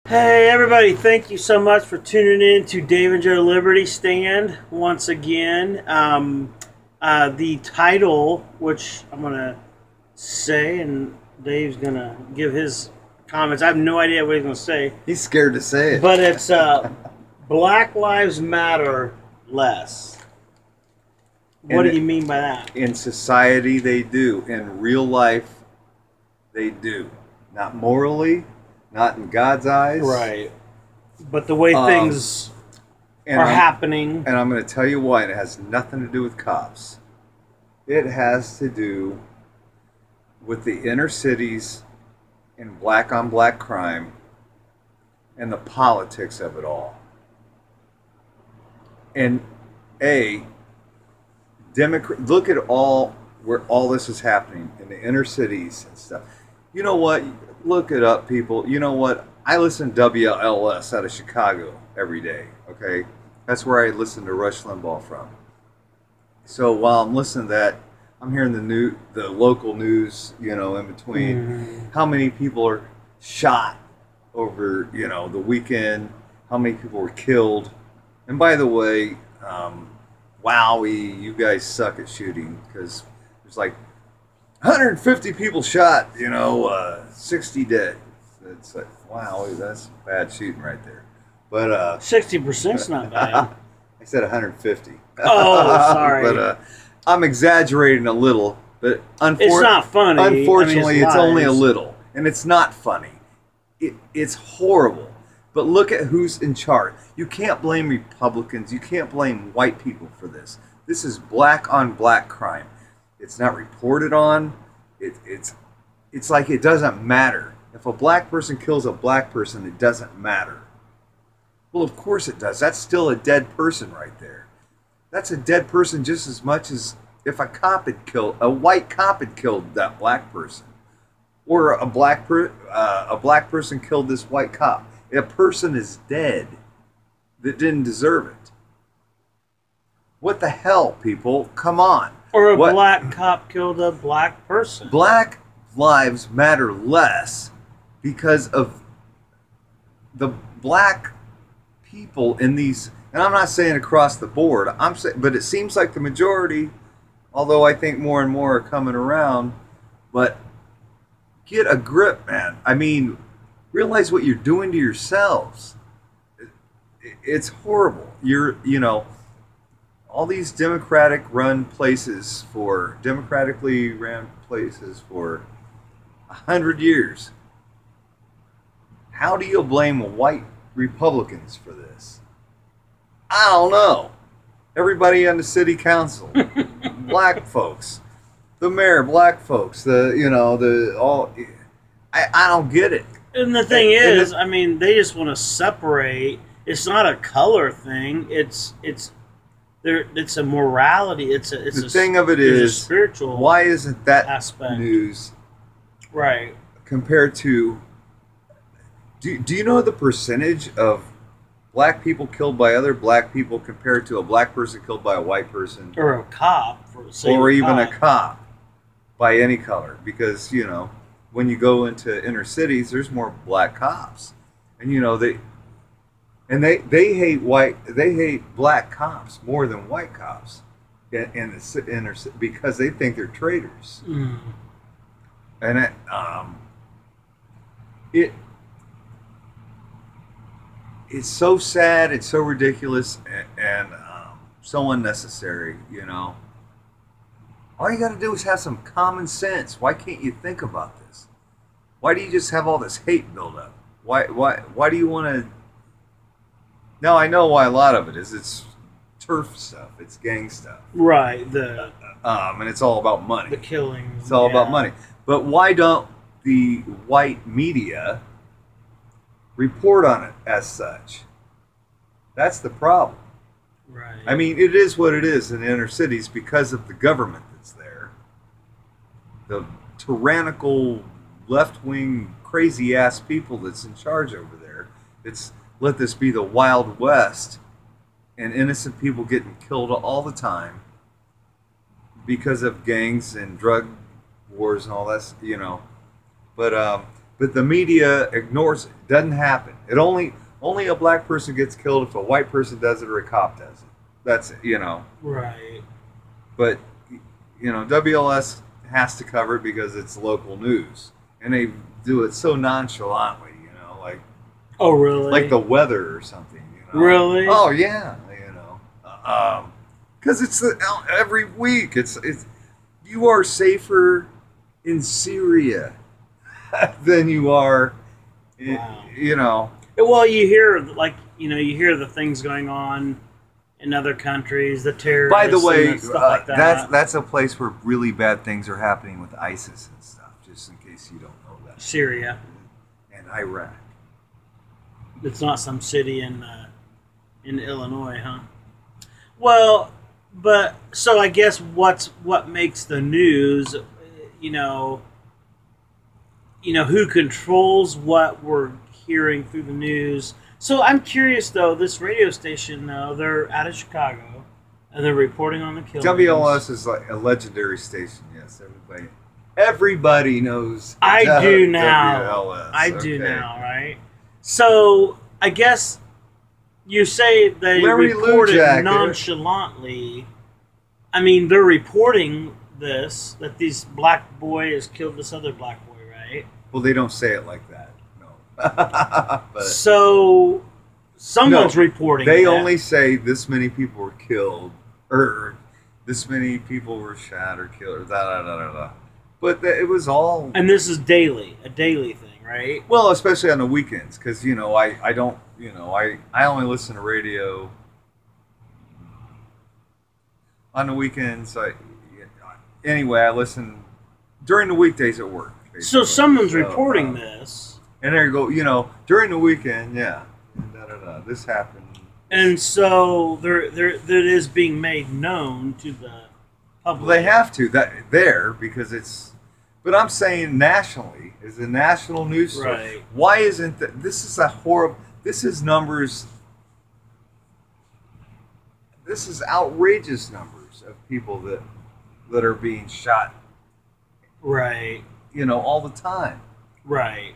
Hey everybody, thank you so much for tuning in to Dave and Joe Liberty Stand once again. The title, which I'm going to say, and Dave's going to give his comments. I have no idea what he's going to say. He's scared to say it. But it's Black Lives Matter less. What do you mean by that? In society, they do. In real life, they do. Not morally, not in God's eyes. Right. But the way things are happening. And I'm going to tell you why. It has nothing to do with cops. It has to do with the inner cities and black on black crime and the politics of it all. And look at where all this is happening in the inner cities and stuff. You know what? Look it up, people. You know what? I listen to WLS out of Chicago every day, okay? That's where I listen to Rush Limbaugh from. So while I'm listening to that, I'm hearing the local news, in between. How many people are shot over, the weekend? How many people were killed? And by the way, wowie, you guys suck at shooting, because there's like 150 people shot, 60 dead. It's like, wow, that's bad shooting right there. But 60%'s not bad. I said 150. Oh, sorry. But I'm exaggerating a little. But it's not funny. Unfortunately, it's only a little, and it's not funny. It's horrible. But look at who's in charge. You can't blame Republicans. You can't blame white people for this. This is black on black crime. It's not reported on. It's like it doesn't matter. If a black person kills a black person, it doesn't matter. Well, of course it does. That's still a dead person right there. That's a dead person just as much as if a white cop had killed that black person, or a black person killed this white cop. A person is dead that didn't deserve it. What the hell, people? Come on. Or a black cop killed a black person. Black lives matter less because of the black people in these, and I'm not saying across the board, but it seems like the majority, although I think more and more are coming around. But get a grip, man. I mean, realize what you're doing to yourselves. It's horrible. All these democratically ran places for 100 years. How do you blame white Republicans for this? I don't know. Everybody on the city council, black folks, the mayor, black folks, I don't get it. And the thing is, they just want to separate. It's not a color thing. It's a morality. The thing of it is, spiritual. Why isn't that aspect news right compared to? Do you know the percentage of black people killed by other black people compared to a black person killed by a white person, or a cop, or even a cop by any color? Because when you go into inner cities, there's more black cops, and they hate black cops more than white cops in the inner because they think they're traitors. And it's so sad, it's so ridiculous, and so unnecessary. All you got to do is have some common sense. Why can't you think about this? Why do you just have all this hate build up? Why do you want to? Now I know why a lot of it is. It's turf stuff. It's gang stuff. Right. And it's all about money. The killings. It's all about money. But why don't the white media report on it as such? That's the problem. Right. I mean, it is what it is in the inner cities because of the government that's there. The tyrannical, left-wing, crazy-ass people that's in charge over there. It's let this be the Wild West, and innocent people getting killed all the time because of gangs and drug wars and all that, But but the media ignores it. It doesn't happen. It only a black person gets killed if a white person does it or a cop does it. That's it, you know. Right. But you know, WLS has to cover it because it's local news, and they do it so nonchalantly. You know, like Oh, really? like the weather or something. You know? Really? Oh yeah. You know, because it's every week. It's you are safer in Syria than you are. Wow. You know. Well, you hear you hear the things going on in other countries, the terrorists. By the way, and stuff like that. that's a place where really bad things are happening with ISIS and stuff. Just in case you don't know that. Syria. And Iraq. It's not some city in Illinois, huh? Well, but so I guess what makes the news, you know, who controls what we're hearing through the news. So I'm curious though, this radio station though, they're out of Chicago and they're reporting on the killings. WLS is like a legendary station, yes. Everybody knows I do now. WLS. I do now, right? So I guess you say they Larry report it Lujack, nonchalantly. I mean, they're reporting this, that this black boy has killed this other black boy, right? Well, they don't say it like that. But So someone's reporting. They that. only say this many people were killed, or this many people were shot or killed, or da da da da da. But it was all. And this is a daily thing, right? Well, especially on the weekends, because you know I don't I only listen to radio on the weekends. Anyway, I listen during the weekdays at work. Basically. So someone's reporting this. And there you go, during the weekend, yeah, this happened. And so that is being made known to the public. Well, they have to because it's. But I'm saying nationally, is a national news story. Right. Why isn't that? This is a horrible. This is numbers. This is outrageous numbers of people that are being shot. Right. All the time. Right.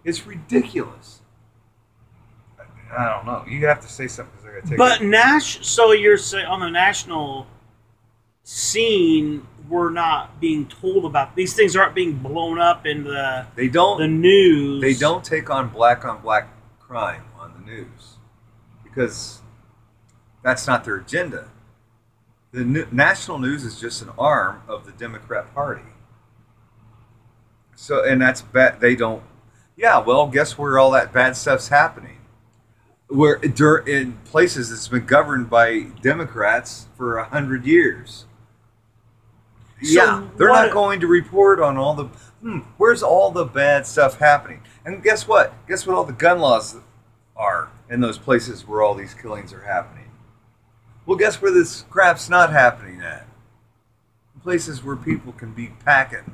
It's ridiculous. I don't know. You have to say something because I got to take. But so you're saying on the national scene, we're not being told about these things. Aren't being blown up in the news. They don't take on black crime on the news because that's not their agenda. The national news is just an arm of the Democrat Party. So, and that's bad. They don't. Yeah, well, guess where all that bad stuff's happening? Where in places that's been governed by Democrats for 100 years. So yeah, they're not going to report on all the. Where's all the bad stuff happening? And guess what? Guess what all the gun laws are in those places where all these killings are happening? Well, guess where this crap's not happening at? Places where people can be packing.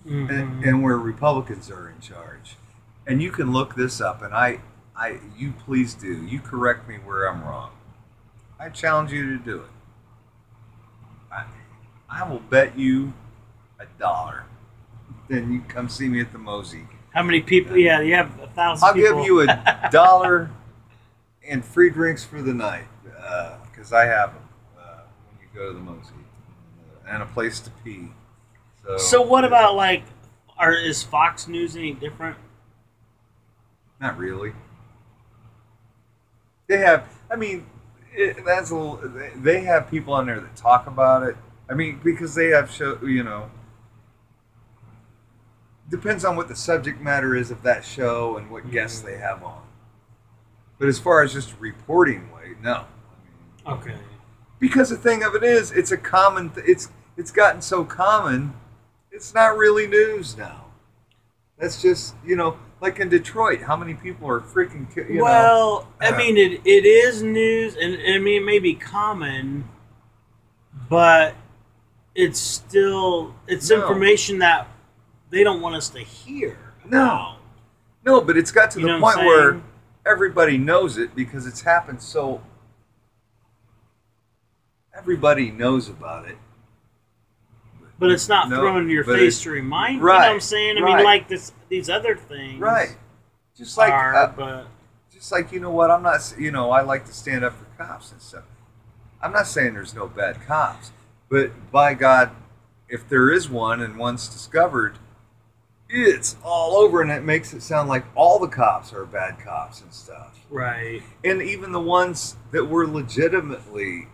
Mm-hmm. And where Republicans are in charge. And you can look this up, and you please do. You correct me where I'm wrong. I challenge you to do it. I will bet you $1. Then you come see me at the Mosey. How many people? Yeah, you have 1,000 I'll people. give you $1 and free drinks for the night, because I have them when you go to the Mosey, and a place to pee. So what about is Fox News any different? Not really. They have. I mean, that's a little. They have people on there that talk about it. I mean, because they have show. Depends on what the subject matter is of that show and what guests they have on. But as far as just reporting way, no. Okay. Because the thing of it is, it's a common. It's gotten so common. It's not really news now. That's just, like in Detroit, how many people are freaking, I mean, it is news, and I mean, it may be common, but it's still, information that they don't want us to hear. No, but it's got to the point where everybody knows it because it's happened so, everybody knows about it. But it's not No, thrown in your but face to remind you. You know right, what I'm saying? I right. mean, like these other things. Right. Just like, but just like, you know what? I'm not. You know, I like to stand up for cops and stuff. I'm not saying there's no bad cops, but by God, if there is one and one's discovered, it's all over, and it makes it sound like all the cops are bad cops and stuff. right. And even the ones that were legitimately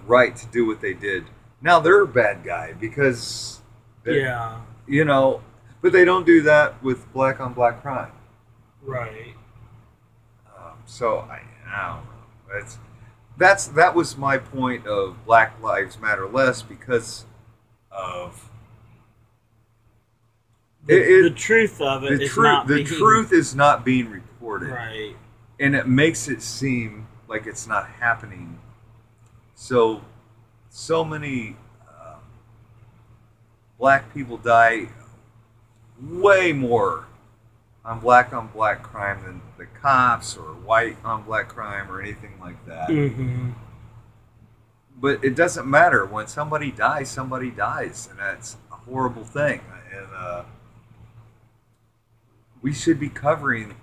right to do what they did, now they're a bad guy because, Yeah. you know, but they don't do that with black on black crime. Right. So I don't know. That was my point of Black Lives Matter less because of The truth of it the is truth. not The being, truth is not being reported, Right. and it makes it seem like it's not happening. So many black people die way more on black crime than the cops or white on black crime or anything like that. Mm-hmm. But it doesn't matter. When somebody dies, and that's a horrible thing. And we should be covering,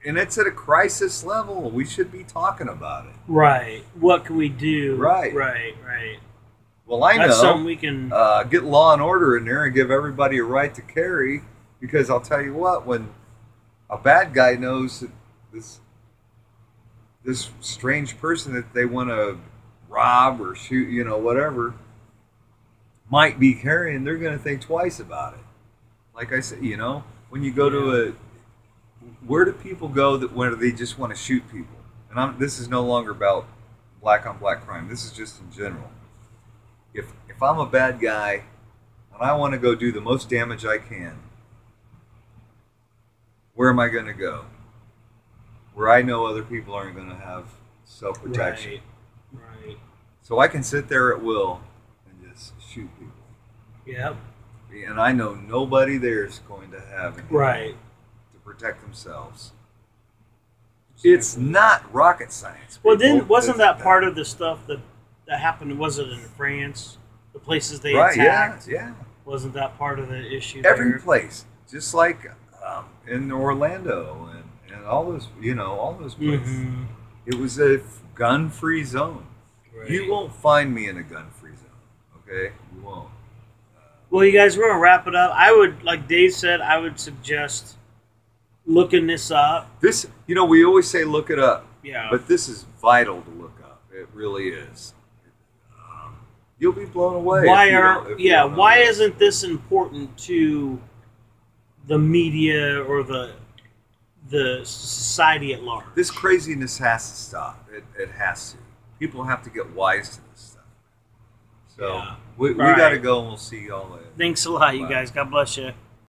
and it's at a crisis level. We should be talking about it. Right. What can we do? Right. Right. Right. Well, I That's something know. we can. Get law and order in there and give everybody a right to carry. Because I'll tell you what, when a bad guy knows that this strange person that they want to rob or shoot, you know, whatever, might be carrying, they're going to think twice about it. Like I said, you know, when you go to where do people go that where they just want to shoot people? And this is no longer about black on black crime. This is just in general. If I'm a bad guy and I want to go do the most damage I can, where am I going to go? Where I know other people aren't going to have self-protection. Right. Right. So I can sit there at will and just shoot people. Yep. And I know nobody there is going to have anything Right. to protect themselves. It's not rocket science. Well, then people. wasn't that part of the stuff that happened? Was it in France? The places they right? attacked. Yeah. Wasn't that part of the issue? Every there? place, just like in Orlando and all those, you know, all those places. Mm-hmm. It was a gun-free zone. Right. You won't find me in a gun-free zone. Okay, you won't. Well, you guys, we're gonna wrap it up. I would, like Dave said, I would suggest looking this up. This, you know, we always say look it up. Yeah. But this is vital to look up. It really is. You'll be blown away. Why isn't this important to the media or the society at large? This craziness has to stop. It has to. People have to get wise to this stuff. So we got to go, and we'll see y'all later. Thanks a lot, you Bye. guys. God bless you.